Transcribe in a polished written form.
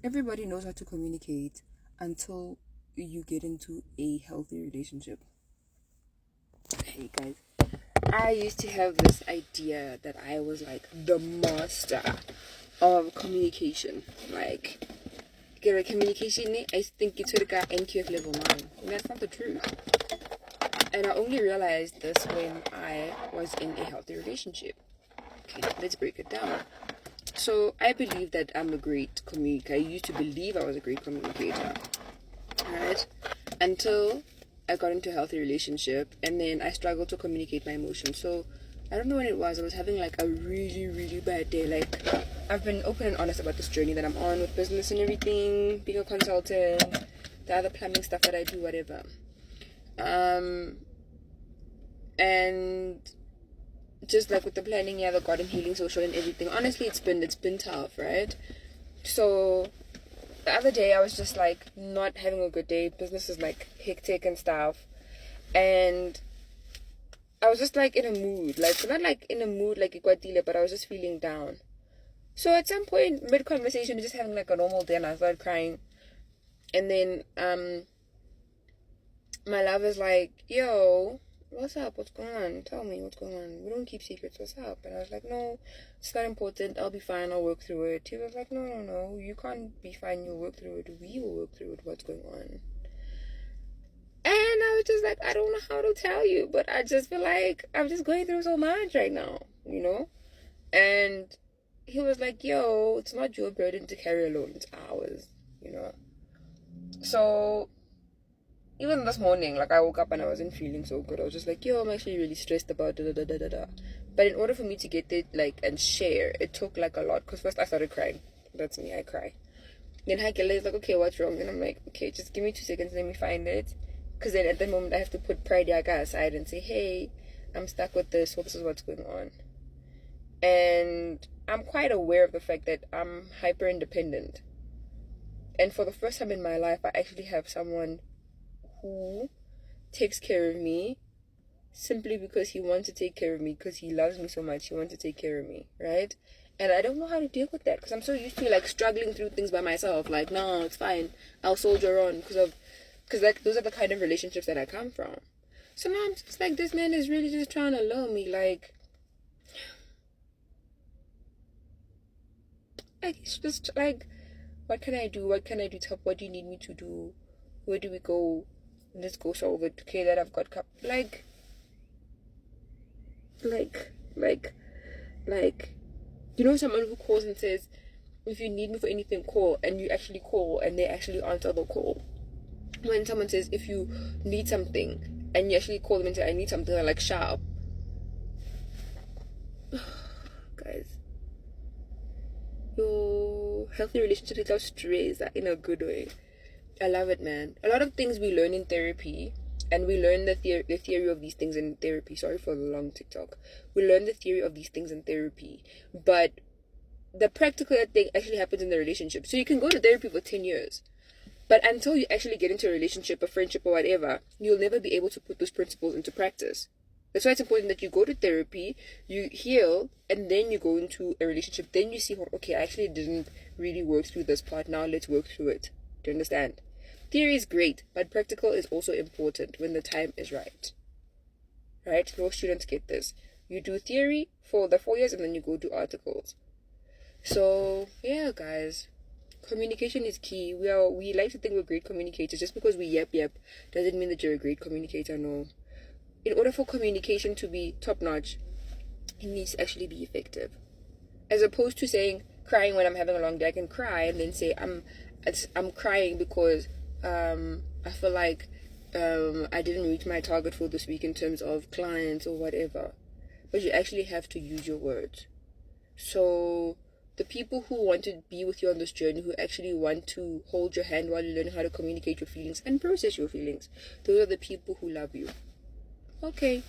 Everybody knows how to communicate until you get into a healthy relationship. Hey guys, I used to have this idea that I was like the master of communication. Like, get a communication, I think it's like a NQF level 9. And that's not the truth. And I only realized this when I was in a healthy relationship. Okay, let's break it down. So I believe that I'm a great communicator. I used to believe I was a great communicator, right? Until I got into a healthy relationship, and then I struggled to communicate my emotions. So I don't know when it was. I was having like a really, really bad day. Like, I've been open and honest about this journey that I'm on with business and everything, being a consultant, the other plumbing stuff that I do, whatever. And just like with the planning, yeah, the garden healing social and everything. Honestly, it's been tough, right? So the other day I was just like not having a good day. Business is like hectic and stuff, and I was just like in a mood, like not like in a mood like Iguatile, but I was just feeling down. So at some point mid conversation, just having like a normal day, and I started crying, and then my love is like, yo, what's up? What's going on? Tell me what's going on. We don't keep secrets. What's up? And I was like, no, it's not important. I'll be fine. I'll work through it. He was like, no, no, no. You can't be fine. You'll work through it. We will work through it. What's going on? And I was just like, I don't know how to tell you, but I just feel like I'm just going through so much right now, you know? And he was like, yo, it's not your burden to carry alone. It's ours, you know? So even this morning, like I woke up and I wasn't feeling so good. I was just like, yo, I'm actually really stressed about da da da da da. But in order for me to get it like and share, it took like a lot. Cause first I started crying. That's me, I cry. Then Hakela is like, okay, what's wrong? And I'm like, okay, just give me 2 seconds, let me find it. Cause then at the moment I have to put Pride Yaga aside and say, hey, I'm stuck with this. Well, this is what's going on. And I'm quite aware of the fact that I'm hyper independent. And for the first time in my life, I actually have someone who takes care of me simply because he wants to take care of me, because he loves me so much. He wants to take care of me, right? And I don't know how to deal with that because I'm so used to like struggling through things by myself. Like, no, it's fine. I'll soldier on because like those are the kind of relationships that I come from. So now I'm just like, this man is really just trying to lure me. Like it's just like, what can I do? What can I do to help? What do you need me to do? Where do we go? Let's go solve it. Okay, that I've got like, like, like, you know, someone who calls and says, if you need me for anything, call, and you actually call and they actually answer the call. When someone says, if you need something, and you actually call them and say, I need something, they're like, sharp. Guys, your healthy relationship without stress in a good way. I love it, man. A lot of things we learn in therapy, and we learn the theory of these things in therapy. Sorry for the long TikTok. We learn the theory of these things in therapy, but the practical thing actually happens in the relationship. So you can go to therapy for 10 years, but until you actually get into a relationship, a friendship, or whatever, you'll never be able to put those principles into practice. That's why it's important that you go to therapy, you heal, and then you go into a relationship. Then you see, okay, I actually didn't really work through this part. Now let's work through it. Do you understand? Theory is great, but practical is also important when the time is right. Right? Most students get this. You do theory for the 4 years and then you go do articles. So, yeah, guys. Communication is key. We like to think we're great communicators. Just because we yep doesn't mean that you're a great communicator, no. In order for communication to be top notch, it needs to actually be effective. As opposed to saying crying when I'm having a long day, I can cry and then say I'm crying because I feel like I didn't reach my target for this week in terms of clients or whatever. But you actually have to use your words. So the people who want to be with you on this journey, who actually want to hold your hand while you learn how to communicate your feelings and process your feelings, those are the people who love you. Okay.